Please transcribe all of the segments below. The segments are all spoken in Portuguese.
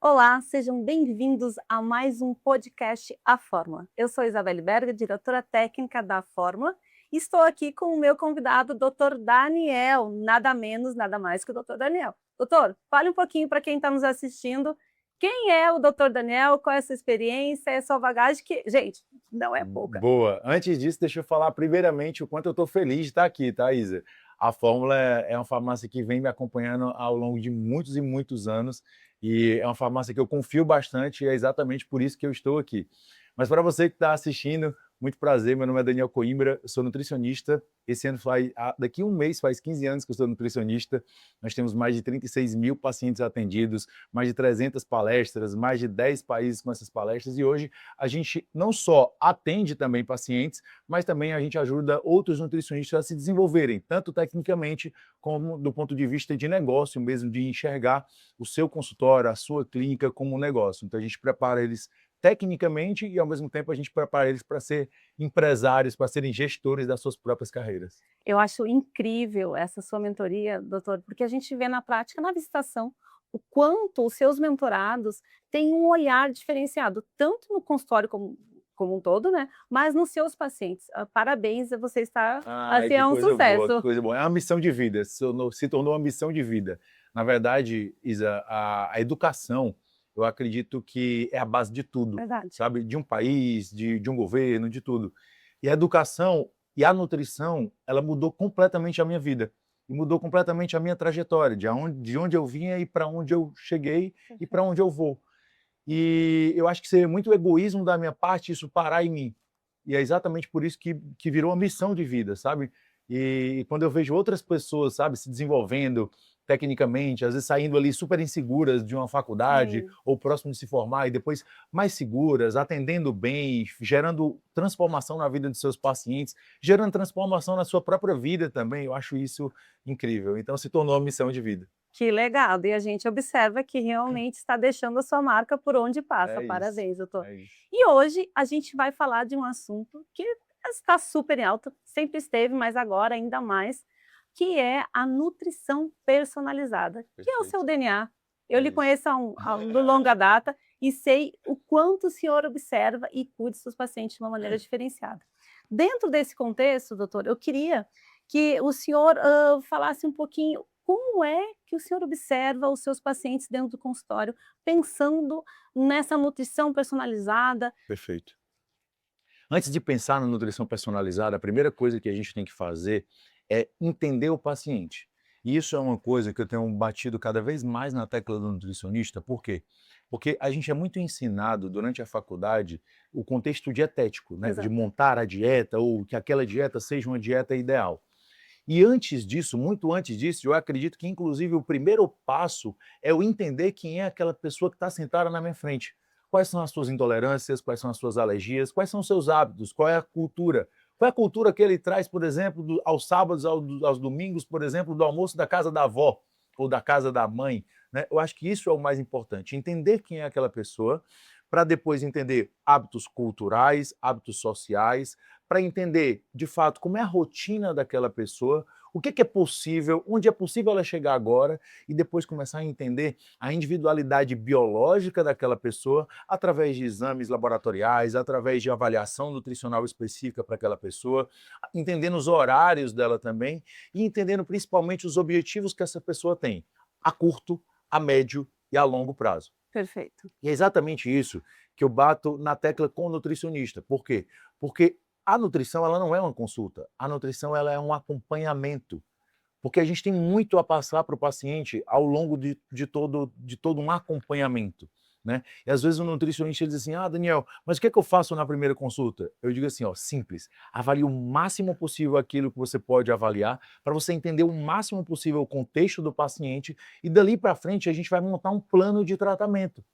Olá, sejam bem-vindos a mais um podcast A Fórmula. Eu sou Isabelle Berger, diretora técnica da Fórmula, e estou aqui com o meu convidado, Dr. Daniel, nada menos, nada mais que o Dr. Daniel. Doutor, fale um pouquinho para quem está nos assistindo, quem é o Dr. Daniel, qual é a sua experiência, a sua bagagem, que, gente, não é pouca. Boa. Antes disso, deixa eu falar primeiramente o quanto eu estou feliz de estar aqui, tá, Isa? A Fórmula é uma farmácia que vem me acompanhando ao longo de muitos e muitos anos e é uma farmácia que eu confio bastante e é exatamente por isso que eu estou aqui. Mas para você que está assistindo, muito prazer, meu nome é Daniel Coimbra, eu sou nutricionista. Esse ano daqui a um mês faz 15 anos que eu sou nutricionista. Nós temos mais de 36 mil pacientes atendidos, mais de 300 palestras, mais de 10 países com essas palestras e hoje a gente não só atende também pacientes, mas também a gente ajuda outros nutricionistas a se desenvolverem, tanto tecnicamente como do ponto de vista de negócio mesmo, de enxergar o seu consultório, a sua clínica como um negócio. Então a gente prepara eles tecnicamente e ao mesmo tempo a gente prepara eles para ser empresários, para serem gestores das suas próprias carreiras. Eu acho incrível essa sua mentoria, doutor, porque a gente vê na prática, na visitação, o quanto os seus mentorados têm um olhar diferenciado, tanto no consultório como um todo, né, mas nos seus pacientes. Parabéns, você está Ai, assim, que é um coisa boa, que sucesso. coisa boa. É uma missão de vida, se tornou uma missão de vida. Na verdade, Isa, a educação, eu acredito que é a base de tudo, Verdade. sabe? De um país, de um governo, de tudo. E a educação e a nutrição, ela mudou completamente a minha vida. E mudou completamente a minha trajetória, de onde eu vinha e para onde eu cheguei e para onde eu vou. E eu acho que seria muito egoísmo da minha parte isso parar em mim. E é exatamente por isso que virou uma missão de vida, sabe? E quando eu vejo outras pessoas, sabe, se desenvolvendo tecnicamente, às vezes saindo ali super inseguras de uma faculdade Sim. ou próximo de se formar e depois mais seguras, atendendo bem, gerando transformação na vida de seus pacientes, gerando transformação na sua própria vida também, eu acho isso incrível. Então se tornou uma missão de vida. Que legal, e a gente observa que realmente está deixando a sua marca por onde passa. É isso, Parabéns, doutor. é isso. E hoje a gente vai falar de um assunto que está super em alta, sempre esteve, mas agora ainda mais, que é a nutrição personalizada, que é o seu Perfeito, DNA. Eu é lhe isso. conheço de longa data e sei o quanto o senhor observa e cuida dos seus pacientes de uma maneira diferenciada. Dentro desse contexto, doutor, eu queria que o senhor falasse um pouquinho como é que o senhor observa os seus pacientes dentro do consultório, pensando nessa nutrição personalizada? Perfeito. Antes de pensar na nutrição personalizada, a primeira coisa que a gente tem que fazer é entender o paciente. E isso é uma coisa que eu tenho batido cada vez mais na tecla do nutricionista, por quê? Porque a gente é muito ensinado durante a faculdade o contexto dietético, né? De Exato. montar a dieta ou que aquela dieta seja uma dieta ideal. E antes disso, muito antes disso, eu acredito que inclusive o primeiro passo é eu entender quem é aquela pessoa que está sentada na minha frente. Quais são as suas intolerâncias, quais são as suas alergias, quais são os seus hábitos, qual é a cultura. Qual é a cultura que ele traz, por exemplo, aos sábados, aos domingos, por exemplo, do almoço da casa da avó ou da casa da mãe. Né? Eu acho que isso é o mais importante, entender quem é aquela pessoa, para depois entender hábitos culturais, hábitos sociais, para entender, de fato, como é a rotina daquela pessoa, o que é possível, onde é possível ela chegar agora, e depois começar a entender a individualidade biológica daquela pessoa através de exames laboratoriais, através de avaliação nutricional específica para aquela pessoa, entendendo os horários dela também e entendendo principalmente os objetivos que essa pessoa tem, a curto, a médio e a longo prazo. Perfeito. E é exatamente isso que eu bato na tecla com o nutricionista. Por quê? Porque a nutrição ela não é uma consulta, a nutrição ela é um acompanhamento, porque a gente tem muito a passar para o paciente ao longo de todo um acompanhamento. Né? E às vezes o nutricionista diz assim, Daniel, mas o que é que eu faço na primeira consulta? Eu digo assim, ó, simples, avalie o máximo possível aquilo que você pode avaliar, para você entender o máximo possível o contexto do paciente, e dali para frente a gente vai montar um plano de tratamento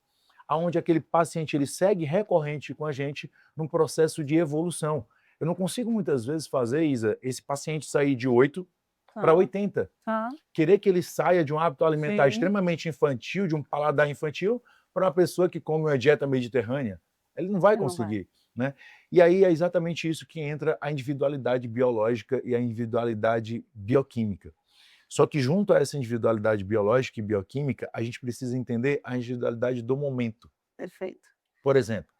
aonde aquele paciente ele segue recorrente com a gente num processo de evolução. Eu não consigo muitas vezes fazer, Isa, esse paciente sair de 8 para Tá, 80. tá. Querer que ele saia de um hábito alimentar Sim, extremamente infantil, de um paladar infantil, para uma pessoa que come uma dieta mediterrânea. Ele não vai não vai. conseguir. Né? E aí é exatamente isso que entra a individualidade biológica e a individualidade bioquímica. Só que junto a essa individualidade biológica e bioquímica, a gente precisa entender a individualidade do momento. Perfeito. Por exemplo,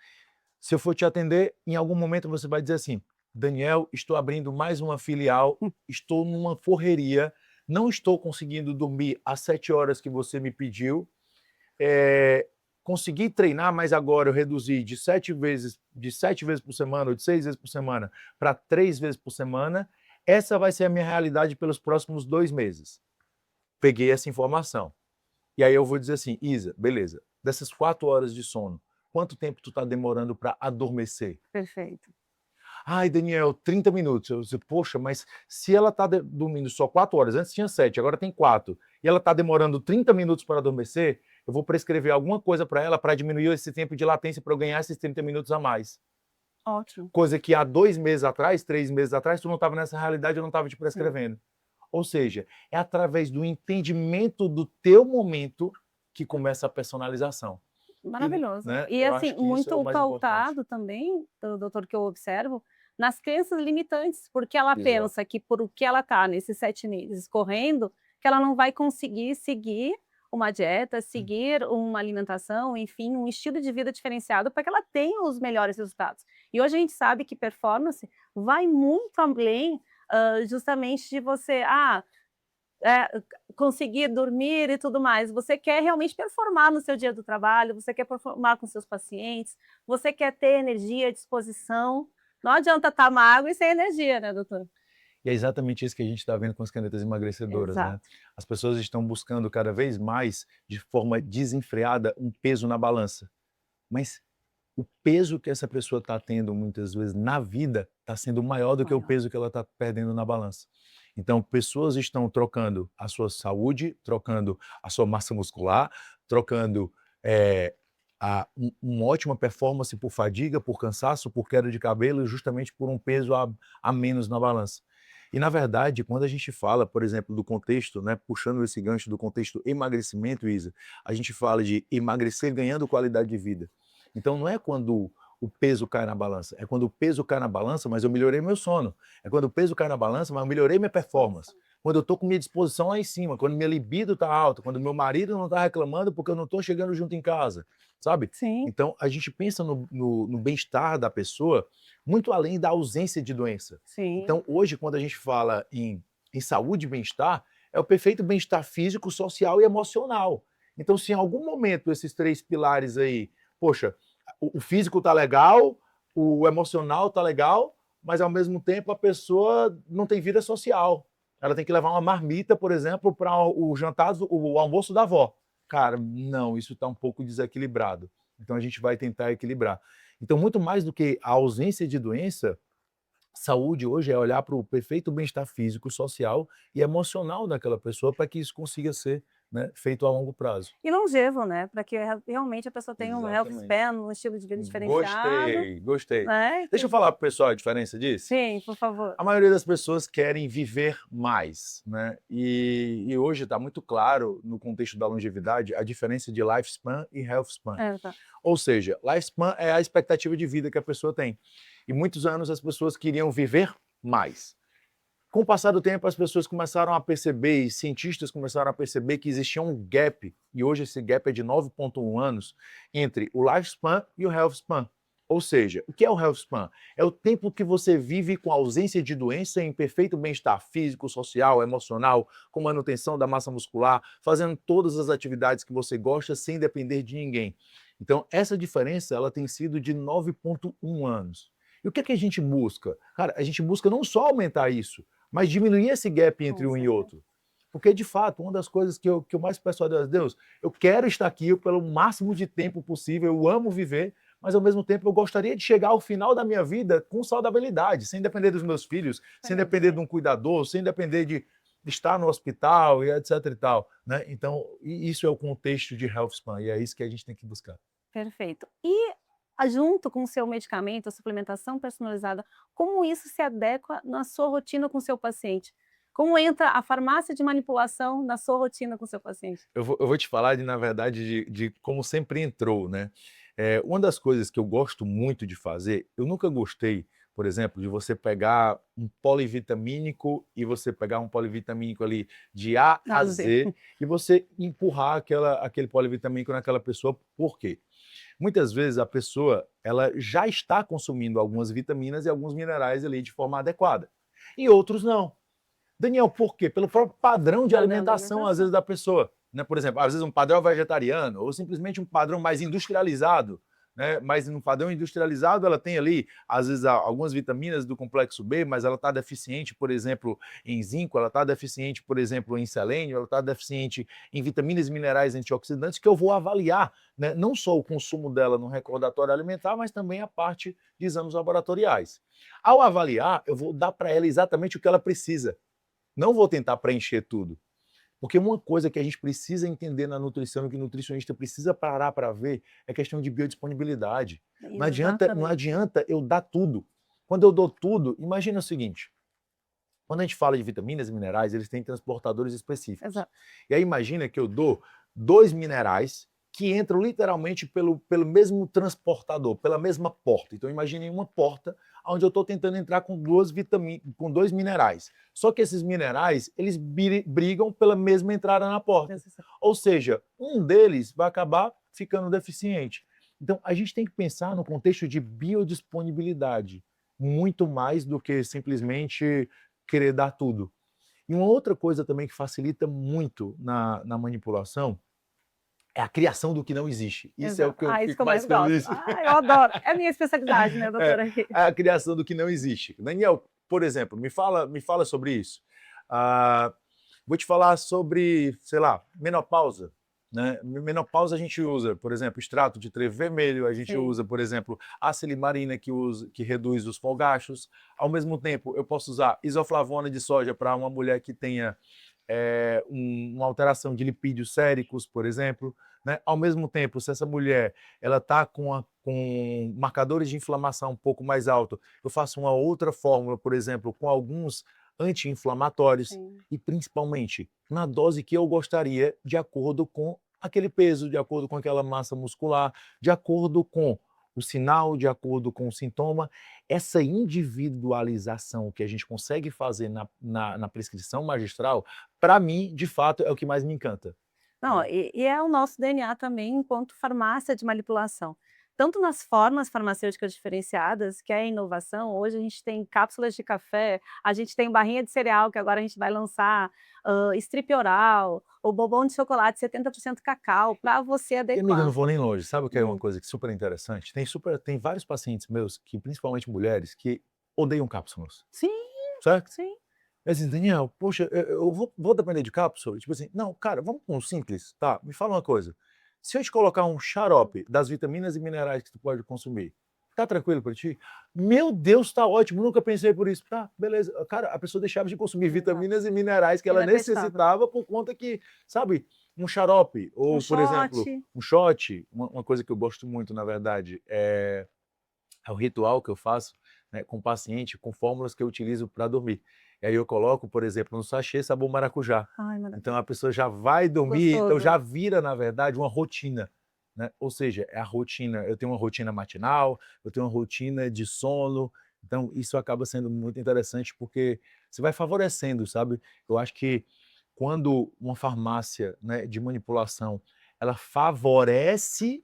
se eu for te atender, em algum momento você vai dizer assim: Daniel, estou abrindo mais uma filial, estou numa correria, não estou conseguindo dormir às 7 horas que você me pediu, consegui treinar, mas agora eu reduzi de 7 vezes por semana ou de 6 vezes por semana para 3 vezes por semana. Essa vai ser a minha realidade pelos próximos 2 meses. Peguei essa informação. E aí eu vou dizer assim: Isa, beleza, dessas 4 horas de sono, quanto tempo tu está demorando para adormecer? Perfeito. Ai, Daniel, 30 minutos. Eu disse, poxa, mas se ela está dormindo só 4 horas, antes tinha 7, agora tem 4, e ela está demorando 30 minutos para adormecer, eu vou prescrever alguma coisa para ela para diminuir esse tempo de latência para eu ganhar esses 30 minutos a mais. Ótimo. Coisa que há 2 meses atrás, 3 meses atrás, tu não estava nessa realidade, eu não estava te prescrevendo. Ou seja, é através do entendimento do teu momento que começa a personalização. Maravilhoso. Né? E Eu assim, acho que isso é o muito mais importante. pautado também, doutor, que eu observo, nas crenças limitantes, porque ela Exato. pensa que por o que ela está nesses 7 meses correndo, que ela não vai conseguir seguir uma dieta, seguir uma alimentação, enfim, um estilo de vida diferenciado para que ela tenha os melhores resultados. E hoje a gente sabe que performance vai muito além, justamente de você, conseguir dormir e tudo mais. Você quer realmente performar no seu dia do trabalho, você quer performar com seus pacientes, você quer ter energia, disposição. Não adianta estar magro e sem energia, né, doutor? E é exatamente isso que a gente está vendo com as canetas emagrecedoras, né? Exato. As pessoas estão buscando cada vez mais, de forma desenfreada, um peso na balança. Mas o peso que essa pessoa está tendo muitas vezes na vida está sendo maior do que o Maior. peso que ela está perdendo na balança. Então, pessoas estão trocando a sua saúde, trocando a sua massa muscular, trocando uma ótima performance por fadiga, por cansaço, por queda de cabelo, justamente por um peso a menos na balança. E, na verdade, quando a gente fala, por exemplo, do contexto, né, puxando esse gancho do contexto emagrecimento, Isa, a gente fala de emagrecer ganhando qualidade de vida. Então, não é quando o peso cai na balança, é quando o peso cai na balança, mas eu melhorei meu sono. É quando o peso cai na balança, mas eu melhorei minha performance. Quando eu estou com minha disposição lá em cima, quando minha libido está alta, quando meu marido não está reclamando porque eu não estou chegando junto em casa, sabe? Sim. Então, a gente pensa no bem-estar da pessoa muito além da ausência de doença. Sim. Então, hoje, quando a gente fala em saúde e bem-estar, é o perfeito bem-estar físico, social e emocional. Então, se em algum momento esses 3 pilares aí, poxa, o físico tá legal, o emocional tá legal, mas ao mesmo tempo a pessoa não tem vida social. Ela tem que levar uma marmita, por exemplo, para o jantar, o almoço da avó. Cara, não, isso está um pouco desequilibrado. Então a gente vai tentar equilibrar. Então, muito mais do que a ausência de doença, saúde hoje é olhar para o perfeito bem-estar físico, social e emocional daquela pessoa para que isso consiga ser, né, feito a longo prazo. E longevo, né? Para que realmente a pessoa tenha um health Exatamente. span, um estilo de vida diferenciado. Gostei. Né? Deixa eu falar para o pessoal a diferença disso. Sim, por favor. A maioria das pessoas querem viver mais, né? E hoje está muito claro, no contexto da longevidade, a diferença de lifespan e health span. Tá. Ou seja, lifespan é a expectativa de vida que a pessoa tem. E muitos anos as pessoas queriam viver mais. Com o passar do tempo, as pessoas começaram a perceber, e cientistas começaram a perceber que existia um gap, e hoje esse gap é de 9,1 anos, entre o lifespan e o health span. Ou seja, o que é o health span? É o tempo que você vive com ausência de doença em perfeito bem-estar físico, social, emocional, com manutenção da massa muscular, fazendo todas as atividades que você gosta sem depender de ninguém. Então, essa diferença ela tem sido de 9,1 anos. E o que é que a gente busca? Cara, a gente busca não só aumentar isso, mas diminuir esse gap entre um e outro. Porque, de fato, uma das coisas que eu mais peço a Deus, eu quero estar aqui pelo máximo de tempo possível, eu amo viver, mas ao mesmo tempo eu gostaria de chegar ao final da minha vida com saudabilidade, sem depender dos meus filhos, sem depender de um cuidador, sem depender de estar no hospital e etc e tal, né? Então, isso é o contexto de health span e é isso que a gente tem que buscar. Perfeito. E junto com o seu medicamento, a suplementação personalizada, como isso se adequa na sua rotina com o seu paciente? Como entra a farmácia de manipulação na sua rotina com o seu paciente? Eu vou te falar, na verdade, de como sempre entrou, né? Uma das coisas que eu gosto muito de fazer, eu nunca gostei, por exemplo, de você pegar um polivitamínico e você pegar um polivitamínico ali de A a Z e você empurrar aquele polivitamínico naquela pessoa. Por quê? Muitas vezes a pessoa ela já está consumindo algumas vitaminas e alguns minerais ali de forma adequada. E outros não. Daniel, por quê? Pelo próprio padrão de alimentação, às vezes, da pessoa. Né? Por exemplo, às vezes um padrão vegetariano ou simplesmente um padrão mais industrializado. Né? Mas no padrão industrializado ela tem ali, às vezes, algumas vitaminas do complexo B, mas ela está deficiente, por exemplo, em zinco, ela está deficiente, por exemplo, em selênio, ela está deficiente em vitaminas e minerais antioxidantes, que eu vou avaliar, né? Não só o consumo dela no recordatório alimentar, mas também a parte de exames laboratoriais. Ao avaliar, eu vou dar para ela exatamente o que ela precisa. Não vou tentar preencher tudo. Porque uma coisa que a gente precisa entender na nutrição e que o nutricionista precisa parar para ver é a questão de biodisponibilidade. Não adianta eu dar tudo. Quando eu dou tudo, imagina o seguinte, quando a gente fala de vitaminas e minerais, eles têm transportadores específicos. Exato. E aí imagina que eu dou 2 minerais que entram literalmente pelo mesmo transportador, pela mesma porta. Então imagine uma porta onde eu estou tentando entrar com 2 minerais. Só que esses minerais, eles brigam pela mesma entrada na porta. Ou seja, um deles vai acabar ficando deficiente. Então a gente tem que pensar no contexto de biodisponibilidade, muito mais do que simplesmente querer dar tudo. E uma outra coisa também que facilita muito na manipulação é a criação do que não existe. Isso é o que eu fico mais feliz. Eu adoro. É a minha especialidade, né, doutora? A criação do que não existe. Daniel, por exemplo, me fala sobre isso. Vou te falar sobre, sei lá, menopausa. Né? Menopausa a gente usa, por exemplo, extrato de trevo vermelho, a gente usa, por exemplo, a silimarina que reduz os fogachos. Ao mesmo tempo, eu posso usar isoflavona de soja para uma mulher que tenha uma alteração de lipídios séricos, por exemplo. Né? Ao mesmo tempo, se essa mulher ela está com marcadores de inflamação um pouco mais alto, eu faço uma outra fórmula, por exemplo, com alguns anti-inflamatórios e principalmente na dose que eu gostaria, de acordo com aquele peso, de acordo com aquela massa muscular, de acordo com o sinal, de acordo com o sintoma. Essa individualização que a gente consegue fazer na prescrição magistral, para mim, de fato, é o que mais me encanta. Não, e é o nosso DNA também enquanto farmácia de manipulação. Tanto nas formas farmacêuticas diferenciadas, que é a inovação, hoje a gente tem cápsulas de café, a gente tem barrinha de cereal, que agora a gente vai lançar, strip oral, o bombom de chocolate 70% cacau, para você E amiga, eu adequar. não vou nem longe, sabe o que é uma coisa que super interessante? Tem vários pacientes meus, que principalmente mulheres, que odeiam cápsulas, Sim, certo? sim. Assim, Daniel, poxa, eu vou depender de cápsula? Tipo assim, não, cara, vamos com o simples, tá? Me fala uma coisa. Se eu te colocar um xarope das vitaminas e minerais que tu pode consumir, tá tranquilo para ti? Meu Deus, tá ótimo, nunca pensei por isso. Tá, beleza. Cara, a pessoa deixava de consumir vitaminas e minerais que ela necessitava por conta que, sabe, um xarope, ou, por exemplo, um shot, uma coisa que eu gosto muito, na verdade, é o ritual que eu faço, né, com o paciente, com fórmulas que eu utilizo para dormir. E aí eu coloco, por exemplo, no sachê sabor maracujá. Ai, Então a pessoa já vai dormir, gostoso. então já vira, na verdade, uma rotina. Né? Ou seja, é a rotina. Eu tenho uma rotina matinal, eu tenho uma rotina de sono. Então isso acaba sendo muito interessante porque você vai favorecendo, sabe? Eu acho que quando uma farmácia, né, de manipulação, ela favorece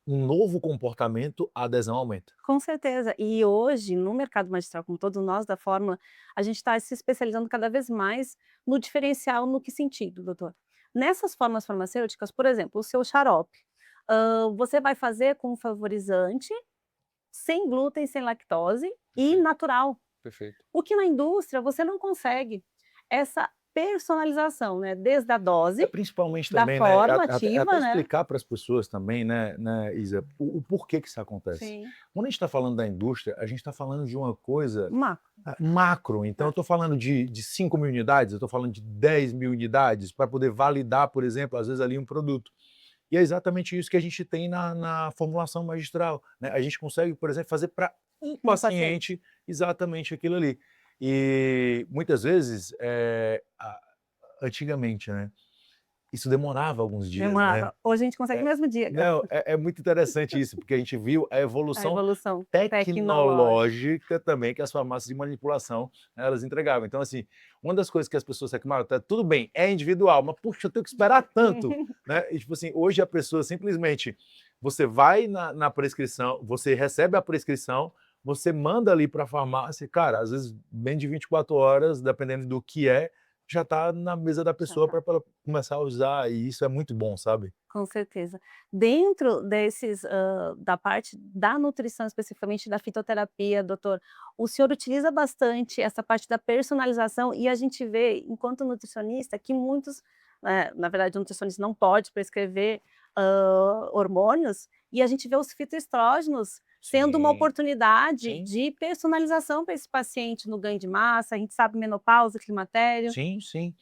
um novo comportamento, a adesão aumenta. Com certeza. E hoje, no mercado magistral, como todos nós da Fórmula, a gente está se especializando cada vez mais no diferencial. No que sentido, doutor? Nessas formas farmacêuticas, por exemplo, o seu xarope, você vai fazer com favorizante, sem glúten, sem lactose e natural. Perfeito. O que na indústria você não consegue. Essa personalização, né? Desde a dose, principalmente da também, forma né? ativa, Até né? explicar para as pessoas também, né, Isa, o porquê que isso acontece. Sim. Quando a gente está falando da indústria, a gente está falando de uma coisa Macro. macro. Então, eu estou falando de 5 mil unidades, eu estou falando de 10 mil unidades, para poder validar, por exemplo, às vezes ali um produto. E é exatamente isso que a gente tem na formulação magistral. Né? A gente consegue, por exemplo, fazer para um paciente exatamente aquilo ali. E muitas vezes, antigamente, né? isso demorava alguns dias, né? Demorava. Hoje a gente consegue no mesmo dia. Não, é muito interessante isso, porque a gente viu a A evolução evolução tecnológica. tecnológica também que as farmácias de manipulação, né, elas entregavam. Então, assim, uma das coisas que as pessoas reclamaram, tá, tudo bem, é individual, mas puxa, eu tenho que esperar tanto, né? E, tipo assim, hoje a pessoa simplesmente, você vai na prescrição, você recebe a prescrição, você manda ali para a farmácia, cara, às vezes bem de 24 horas, dependendo do que já está na mesa da Já pessoa tá. para ela começar a usar, e isso é muito bom, sabe? Com certeza. Dentro desses, da parte da nutrição, especificamente da fitoterapia, doutor, o senhor utiliza bastante essa parte da personalização e a gente vê, enquanto nutricionista, que muitos, na verdade, o nutricionista não pode prescrever, hormônios, e a gente vê os fitoestrógenos sendo uma Sim, oportunidade sim. de personalização para esse paciente no ganho de massa, a gente sabe menopausa, climatério. Sim, sim.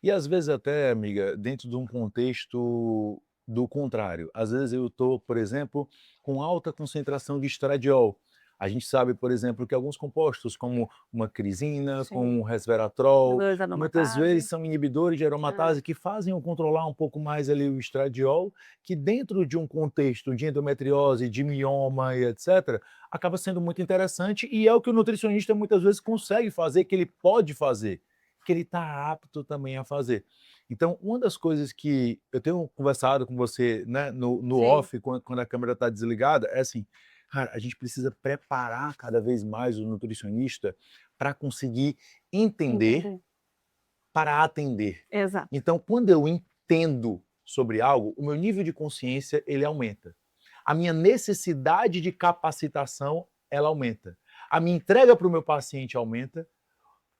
E às vezes até, amiga, dentro de um contexto do contrário. Às vezes eu estou, por exemplo, com alta concentração de estradiol. A gente sabe, por exemplo, que alguns compostos, como uma crisina, Sim. como um resveratrol, 2 muitas vezes aromatase. são inibidores de É. aromatase que fazem eu controlar um pouco mais ali o estradiol, que dentro de um contexto de endometriose, de mioma e etc., acaba sendo muito interessante e é o que o nutricionista muitas vezes consegue fazer, que ele pode fazer, que ele está apto também a fazer. Então, uma das coisas que eu tenho conversado com você, né, no Sim. off, quando a câmera está desligada, é assim, cara, a gente precisa preparar cada vez mais o nutricionista para conseguir entender, Entender. para atender. Exato. Então, quando eu entendo sobre algo, o meu nível de consciência ele aumenta. A minha necessidade de capacitação ela aumenta. A minha entrega para o meu paciente aumenta,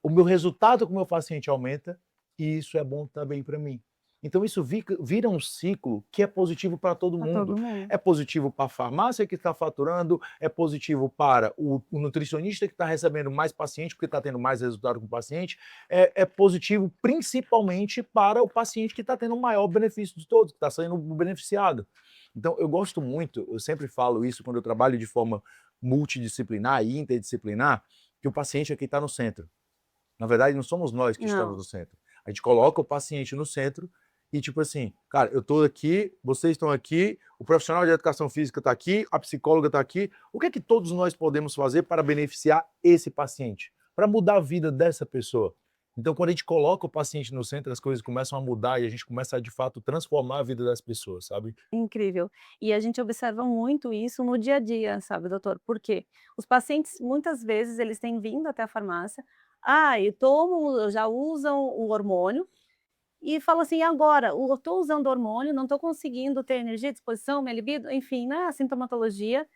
o meu resultado com o meu paciente aumenta e isso é bom também para mim. Então isso vira um ciclo que é positivo para todo Para mundo. todo mundo. É positivo para a farmácia que está faturando, é positivo para o nutricionista que está recebendo mais paciente porque está tendo mais resultado com o paciente, é positivo principalmente para o paciente que está tendo o maior benefício de todos, que está sendo beneficiado. Então eu gosto muito, eu sempre falo isso quando eu trabalho de forma multidisciplinar e interdisciplinar, que o paciente é quem está no centro. Na verdade, não somos nós que estamos Não. no centro. A gente coloca o paciente no centro e, tipo assim, cara, eu estou aqui, vocês estão aqui, o profissional de educação física está aqui, a psicóloga está aqui. O que é que todos nós podemos fazer para beneficiar esse paciente? Para mudar a vida dessa pessoa? Então, quando a gente coloca o paciente no centro, as coisas começam a mudar e a gente começa a, de fato, transformar a vida das pessoas, sabe? Incrível. E a gente observa muito isso no dia a dia, sabe, doutor? Porque os pacientes, muitas vezes, eles têm vindo até a farmácia, já usam o hormônio, e falam assim: "E agora? Eu estou usando hormônio, não estou conseguindo ter energia, disposição, minha libido", enfim, né, a sintomatologia.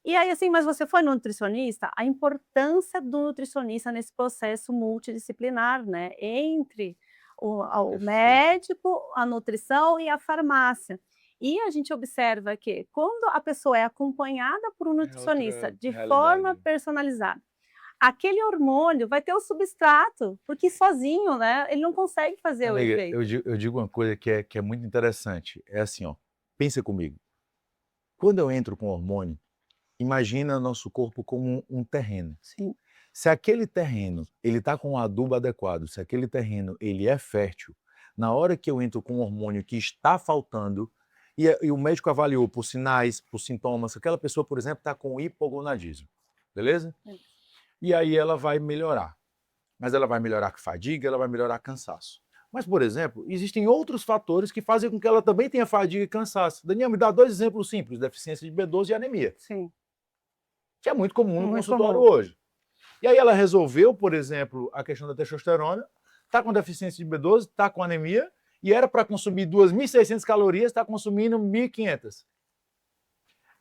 E aí, assim, mas você foi no nutricionista? A importância do nutricionista nesse processo multidisciplinar, né, entre o Perfeito. médico, a nutrição e a farmácia. E a gente observa que quando a pessoa é acompanhada por um É nutricionista outra de forma realidade. personalizada, aquele hormônio vai ter o substrato, porque sozinho, né, ele não consegue fazer o Amiga, efeito. eu digo uma coisa que é muito interessante. É assim, ó, pensa comigo. Quando eu entro com hormônio, imagina nosso corpo como um terreno. Sim. Se aquele terreno ele está com o adubo adequado, se aquele terreno ele é fértil, na hora que eu entro com um hormônio que está faltando, e o médico avaliou por sinais, por sintomas, aquela pessoa, por exemplo, está com hipogonadismo, beleza? E aí ela vai melhorar. Mas ela vai melhorar com fadiga, ela vai melhorar cansaço. Mas, por exemplo, existem outros fatores que fazem com que ela também tenha fadiga e cansaço. Daniel, me dá 2 exemplos simples: deficiência de B12 e anemia, Sim, que é muito comum no muito consultório comum. hoje. E aí ela resolveu, por exemplo, a questão da testosterona, está com deficiência de B12, está com anemia, e era para consumir 2.600 calorias, está consumindo 1.500.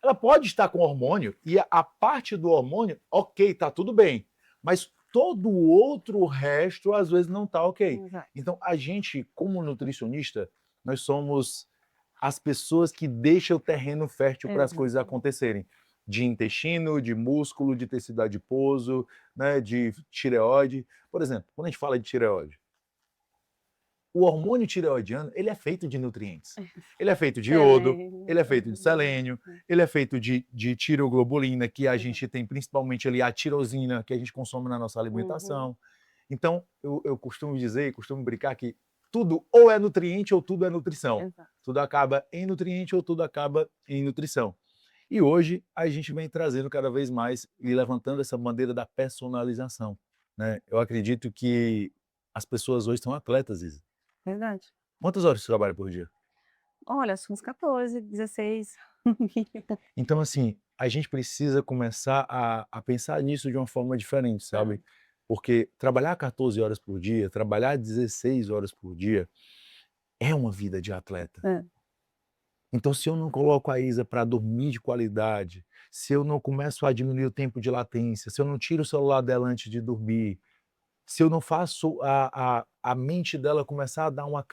Ela pode estar com hormônio, e a parte do hormônio, ok, está tudo bem, mas todo o outro resto, às vezes, não está ok. Exato. Então, a gente, como nutricionista, nós somos as pessoas que deixam o terreno fértil para as coisas Exato. acontecerem. De intestino, de músculo, de tecido adiposo, né, de tireoide. Por exemplo, quando a gente fala de tireoide, o hormônio tireoidiano ele é feito de nutrientes. Ele é feito de iodo, Selênio, ele é feito de selênio, ele é feito de tiroglobulina, que a exato. gente tem principalmente ali a tirosina, que a gente consome na nossa Uhum. alimentação. Então, eu costumo dizer, costumo brincar que tudo ou é nutriente ou tudo é nutrição. Exato. Tudo acaba em nutriente ou tudo acaba em nutrição. E hoje a gente vem trazendo cada vez mais e levantando essa bandeira da personalização, né? Eu acredito que as pessoas hoje são atletas, Isa. Verdade. Quantas horas você trabalha por dia? Olha, acho que uns 14, 16. Então, assim, a gente precisa começar a pensar nisso de uma forma diferente, sabe? Porque trabalhar 14 horas por dia, trabalhar 16 horas por dia, é uma vida de atleta. É. Então, se eu não coloco a Isa para dormir de qualidade, se eu não começo a diminuir o tempo de latência, se eu não tiro o celular dela antes de dormir, se eu não faço a mente dela começar a dar uma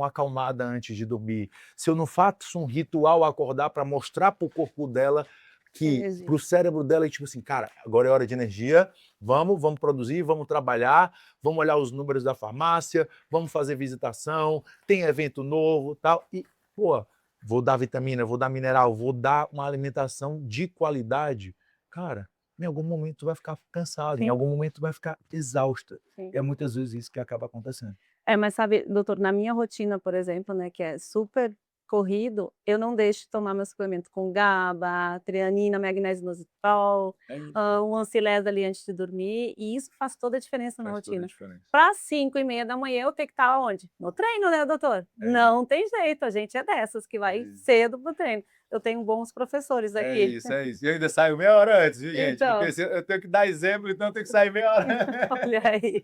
acalmada antes de dormir, se eu não faço um ritual ao acordar para mostrar para o corpo dela que, Energia. para o cérebro dela, tipo assim, cara, agora é hora de energia, vamos produzir, vamos trabalhar, vamos olhar os números da farmácia, vamos fazer visitação, tem evento novo, tal, e, pô, vou dar vitamina, vou dar mineral, vou dar uma alimentação de qualidade, cara, em algum momento tu vai ficar cansado, em Sim. algum momento tu vai ficar exausta. Sim. E é muitas vezes isso que acaba acontecendo. Mas sabe, doutor, na minha rotina, por exemplo, né, que é super corrido, eu não deixo de tomar meu suplemento com GABA, treanina, magnésio inositol, um Ancilés ali antes de dormir, e isso faz toda a diferença na Faz toda a rotina. diferença. Para 5h30 da manhã eu tenho que estar onde? No treino, né, doutor? Não tem jeito, a gente é dessas que vai cedo pro treino. Eu tenho bons professores aqui. É isso. E eu ainda saio meia hora antes, viu, gente? Então. Porque eu tenho que dar exemplo, então eu tenho que sair meia hora. Olha aí.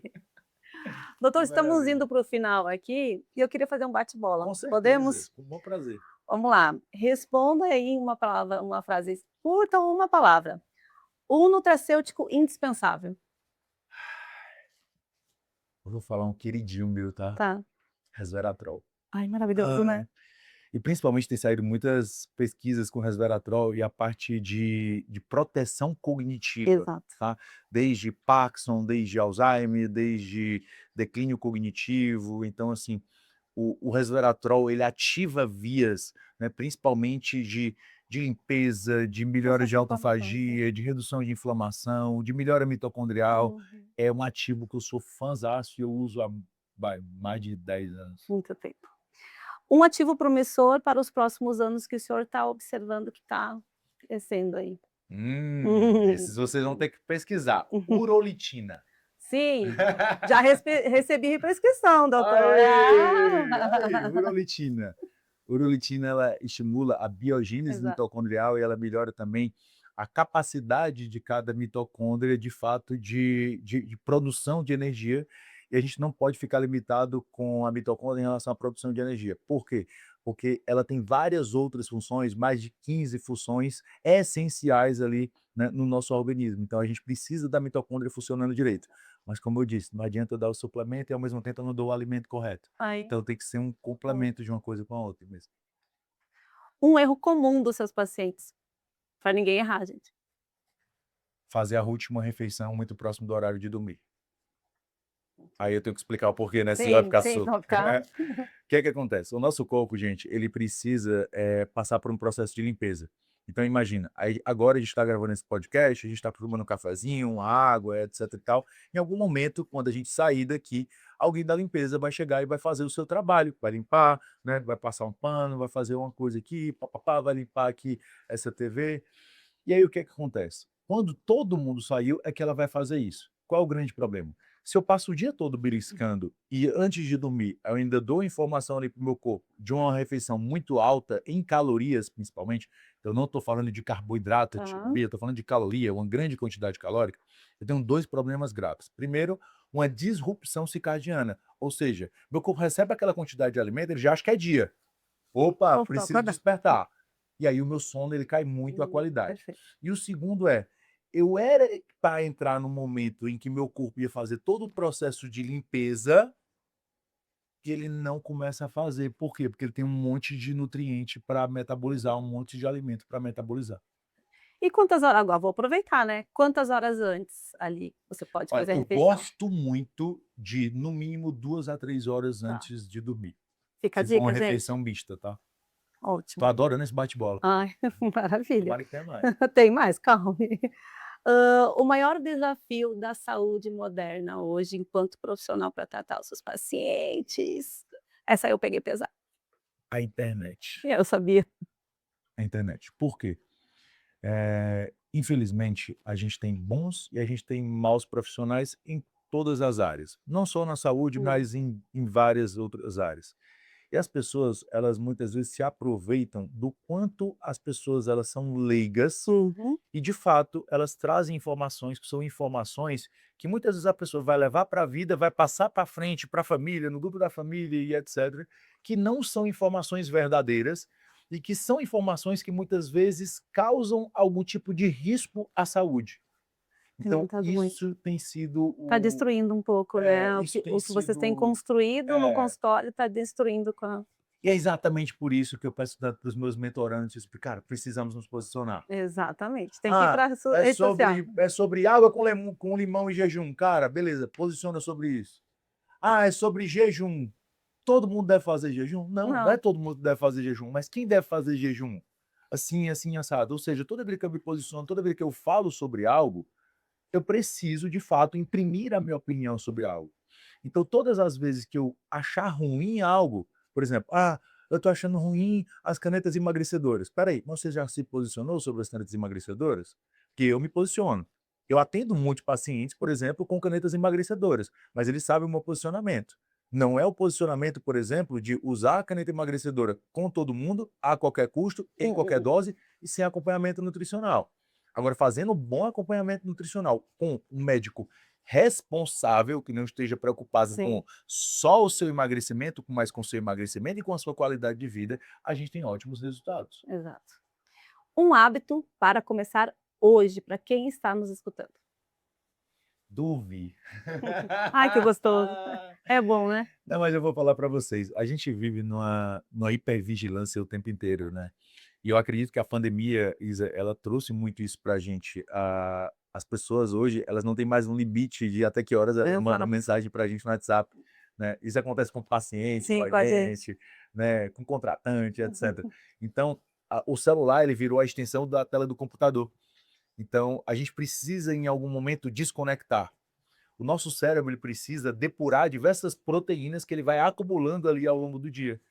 Doutor, estamos Maravilha. indo para o final aqui e eu queria fazer um bate-bola. Com certeza, Podemos? com bom prazer. Vamos lá. Responda aí uma palavra, uma frase curta ou uma palavra. Um nutracêutico indispensável. Eu vou falar um queridinho meu, tá? Tá. Resveratrol. Ai, maravilhoso, né? E principalmente tem saído muitas pesquisas com resveratrol e a parte de proteção cognitiva, Exato. tá? Desde Parkinson, desde Alzheimer, desde declínio cognitivo. Então, assim, o resveratrol, ele ativa vias, né, principalmente de limpeza, de melhora de autofagia, de redução de inflamação, de melhora mitocondrial. Uhum. É um ativo que eu sou fãzaço e eu uso há mais de 10 anos. Muito tempo. Um ativo promissor para os próximos anos que o senhor está observando que está crescendo aí. Esses vocês vão ter que pesquisar. Uhum. Urolitina. Sim, já recebi prescrição, doutor. Urolitina. Urolitina, ela estimula a biogênese Exato. mitocondrial e ela melhora também a capacidade de cada mitocôndria, de fato, de produção de energia. E a gente não pode ficar limitado com a mitocôndria em relação à produção de energia. Por quê? Porque ela tem várias outras funções, mais de 15 funções essenciais ali, né, no nosso organismo. Então a gente precisa da mitocôndria funcionando direito. Mas como eu disse, não adianta eu dar o suplemento e ao mesmo tempo eu não dou o alimento correto. Aí, Então tem que ser um complemento de uma coisa com a outra mesmo. um erro comum dos seus pacientes, para ninguém errar, gente. Fazer a última refeição muito próximo do horário de dormir. Aí eu tenho que explicar o porquê, né? Senão vai ficar Sim, solto. não ficar. O que é que acontece? O nosso corpo, gente, ele precisa passar por um processo de limpeza. Então imagina, aí agora a gente está gravando esse podcast, a gente está tomando um cafezinho, uma água, etc e tal. Em algum momento, quando a gente sair daqui, alguém da limpeza vai chegar e vai fazer o seu trabalho, vai limpar, né? Vai passar um pano, vai fazer uma coisa aqui, papapá, vai limpar aqui essa TV. E aí o que é que acontece? Quando todo mundo saiu, é que ela vai fazer isso. Qual é o grande problema? Se eu passo o dia todo beliscando e antes de dormir eu ainda dou informação ali para o meu corpo de uma refeição muito alta, em calorias principalmente, eu não estou falando de carboidrato, Tá. eu estou falando de caloria, uma grande quantidade calórica, eu tenho dois problemas graves. Primeiro, uma disrupção circadiana, ou seja, meu corpo recebe aquela quantidade de alimento, ele já acha que é dia. Opa, Opa, preciso acordar. despertar. E aí o meu sono ele cai muito a qualidade. Perfeito. E o segundo é, eu era para entrar no momento em que meu corpo ia fazer todo o processo de limpeza, que ele não começa a fazer. Por quê? Porque ele tem um monte de nutriente para metabolizar, um monte de alimento para metabolizar. E quantas horas, agora vou aproveitar, né? Quantas horas antes ali você pode Olha, fazer a eu refeição? gosto muito de, no mínimo, 2 a 3 horas Tá. antes de dormir. Fica a Se for uma dica, gente. refeição mista, tá? Tô Ótimo. adorando esse bate-bola. Ai, maravilha. Tomara que tenha mais. Tem mais? Calma. O maior desafio da saúde moderna hoje, enquanto profissional para tratar os seus pacientes, Essa eu peguei pesado. A internet. Eu sabia. A internet. Por quê? Infelizmente, a gente tem bons e a gente tem maus profissionais em todas as áreas. Não só na saúde, mas em várias outras áreas. E as pessoas, elas muitas vezes se aproveitam do quanto as pessoas elas são leigas Uhum. e, de fato, elas trazem informações que são informações que muitas vezes a pessoa vai levar para a vida, vai passar para frente, para a família, no grupo da família e etc., que não são informações verdadeiras e que são informações que muitas vezes causam algum tipo de risco à saúde. Tem Então, aumentado muito. isso tem sido Está destruindo um pouco, né? isso tem O que vocês têm sido construído no consultório está destruindo com a... E é exatamente por isso que eu peço para os meus mentorandos, cara, precisamos nos posicionar. Exatamente. Tem que ir para a É rede social. sobre água com limão e jejum. Cara, beleza, posiciona sobre isso. É sobre jejum. Todo mundo deve fazer jejum? Não é Não. todo mundo que deve fazer jejum, mas quem deve fazer jejum? Assim, assim, assado. Ou seja, toda vez que eu me posiciono, toda vez que eu falo sobre algo, eu preciso, de fato, imprimir a minha opinião sobre algo. Então, todas as vezes que eu achar ruim algo, por exemplo, eu estou achando ruim as canetas emagrecedoras. Espera aí, você já se posicionou sobre as canetas emagrecedoras? Que eu me posiciono. Eu atendo muitos pacientes, por exemplo, com canetas emagrecedoras, mas eles sabem o meu posicionamento. Não é o posicionamento, por exemplo, de usar a caneta emagrecedora com todo mundo, a qualquer custo, em qualquer dose e sem acompanhamento nutricional. Agora, fazendo um bom acompanhamento nutricional com um médico responsável, que não esteja preocupado Sim. com só o seu emagrecimento, mas com o seu emagrecimento e com a sua qualidade de vida, a gente tem ótimos resultados. Exato. Um hábito para começar hoje, para quem está nos escutando. Dormir. Ai, que gostoso. É bom, né? Não, mas eu vou falar para vocês, a gente vive numa hipervigilância o tempo inteiro, né? E eu acredito que a pandemia, Isa, ela trouxe muito isso para a gente. As pessoas hoje, elas não têm mais um limite de até que horas elas mandam mensagem para a gente no WhatsApp, né? Isso acontece com paciente, Sim, com com a a gente. gente, né? Com contratante, etc. Então, o celular, ele virou a extensão da tela do computador. Então, a gente precisa, em algum momento, desconectar. O nosso cérebro ele precisa depurar diversas proteínas que ele vai acumulando ali ao longo do dia.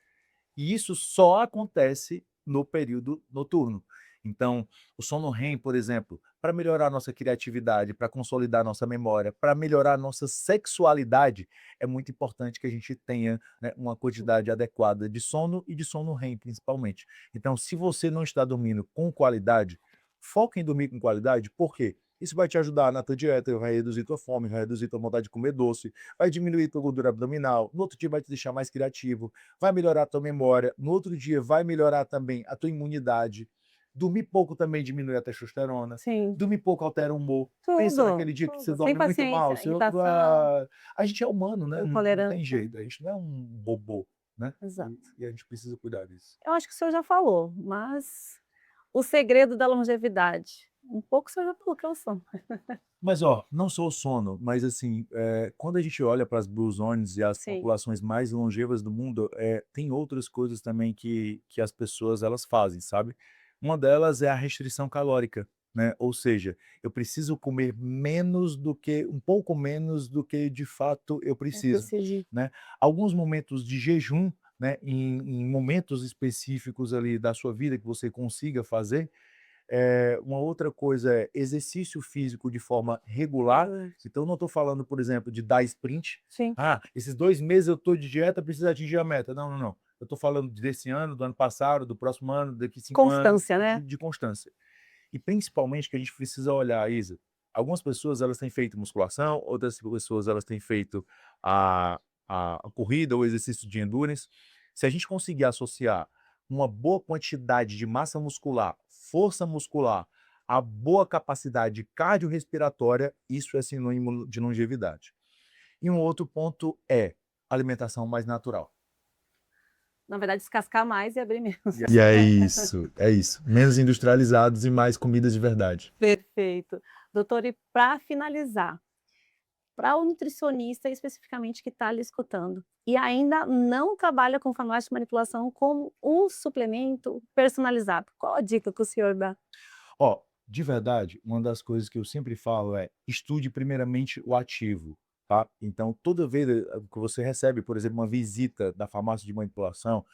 E isso só acontece no período noturno. Então, o sono REM, por exemplo, para melhorar a nossa criatividade, para consolidar a nossa memória, para melhorar a nossa sexualidade, é muito importante que a gente tenha, né, uma quantidade adequada de sono e de sono REM, principalmente. Então, se você não está dormindo com qualidade, foca em dormir com qualidade, por quê? Isso vai te ajudar na tua dieta, vai reduzir tua fome, vai reduzir tua vontade de comer doce, vai diminuir tua gordura abdominal, no outro dia vai te deixar mais criativo, vai melhorar a tua memória, no outro dia vai melhorar também a tua imunidade. Dormir pouco também diminui a testosterona. Sim. Dormir pouco altera o humor. Pensa naquele dia que você Sem dorme muito mal, paciência, irritação, a gente é humano, né? Não tem intolerância. jeito, a gente não é um robô, né? Exato. E a gente precisa cuidar disso. Eu acho que o senhor já falou, mas o segredo da longevidade, um pouco o senhor já falou que é o sono. Mas, não só o sono, mas assim, quando a gente olha para as Blue Zones e as populações mais longevas do mundo, tem outras coisas também que as pessoas elas fazem, sabe? Uma delas é a restrição calórica, né? Ou seja, eu preciso comer um pouco menos do que de fato eu preciso, né? Alguns momentos de jejum, né? Em momentos específicos ali da sua vida que você consiga fazer. Uma outra coisa é exercício físico de forma regular. Então, não estou falando, por exemplo, de dar sprint. Sim. Esses 2 meses eu estou de dieta, preciso atingir a meta. Não, não, não. Eu estou falando desse ano, do ano passado, do próximo ano, daqui 5 anos. Constância, né? De constância. E principalmente que a gente precisa olhar, Isa. Algumas pessoas elas têm feito musculação, outras pessoas elas têm feito a corrida ou exercício de endurance. Se a gente conseguir associar uma boa quantidade de massa muscular, força muscular, a boa capacidade cardiorrespiratória, isso é sinônimo de longevidade. E um outro ponto é alimentação mais natural. Na verdade, descascar mais e abrir menos. E é isso, é isso. Menos industrializados e mais comidas de verdade. Perfeito. Doutor, e para finalizar, para o nutricionista especificamente que está ali escutando e ainda não trabalha com farmácia de manipulação como um suplemento personalizado, qual a dica que o senhor dá? De verdade, uma das coisas que eu sempre falo é estude primeiramente o ativo. tá? Então, toda vez que você recebe, por exemplo, uma visita da farmácia de manipulação,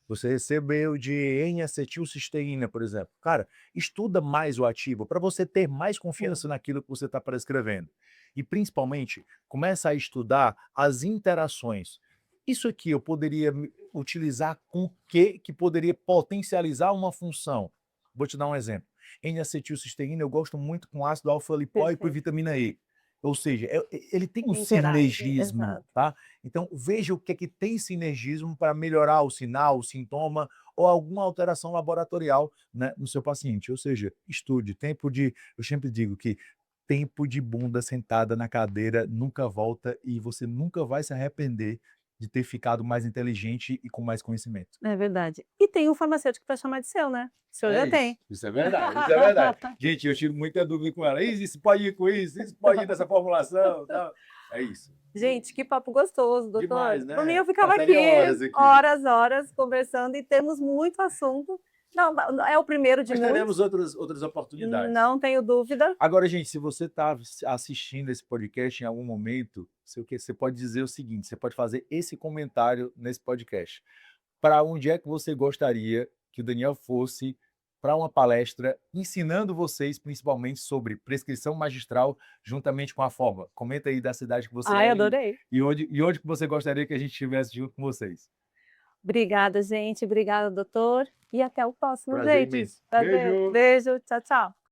você recebeu de N-acetilcisteína, por exemplo. Cara, estuda mais o ativo para você ter mais Sim, confiança naquilo que você está prescrevendo. E, principalmente, começa a estudar as interações. Isso aqui eu poderia utilizar com o que poderia potencializar uma função. Vou te dar um exemplo. N-acetilcisteína eu gosto muito com ácido alfa-lipoico e perfeito. vitamina E. Ou seja, ele tem um Interage, sinergismo, exato. tá? Então, veja o que é que tem sinergismo para melhorar o sinal, o sintoma ou alguma alteração laboratorial, né, no seu paciente. Ou seja, estude. Eu sempre digo que tempo de bunda sentada na cadeira nunca volta e você nunca vai se arrepender de ter ficado mais inteligente e com mais conhecimento. É verdade. E tem um farmacêutico para chamar de seu, né? O senhor É já isso, tem. isso é verdade, isso é verdade. Gente, eu tiro muita dúvida com ela. Isso pode ir com isso pode ir nessa formulação, tal. É isso. Gente, que papo gostoso, doutor. Demais, Por mim, né? eu ficava aqui Passaria horas aqui. horas, horas conversando e temos muito assunto. Não, é o primeiro de Mas muitos, teremos outras oportunidades. não tenho dúvida. Agora, gente, se você está assistindo esse podcast em algum momento, você pode dizer o seguinte, você pode fazer esse comentário nesse podcast. Para onde é que você gostaria que o Daniel fosse para uma palestra ensinando vocês principalmente sobre prescrição magistral juntamente com a fórmula? Comenta aí da cidade que você Ai, é adorei. e onde que você gostaria que a gente estivesse junto com vocês. Obrigada, gente. Obrigada, doutor. E até o próximo, Prazer gente. imenso. Prazer. Beijo! Beijo. Tchau, tchau.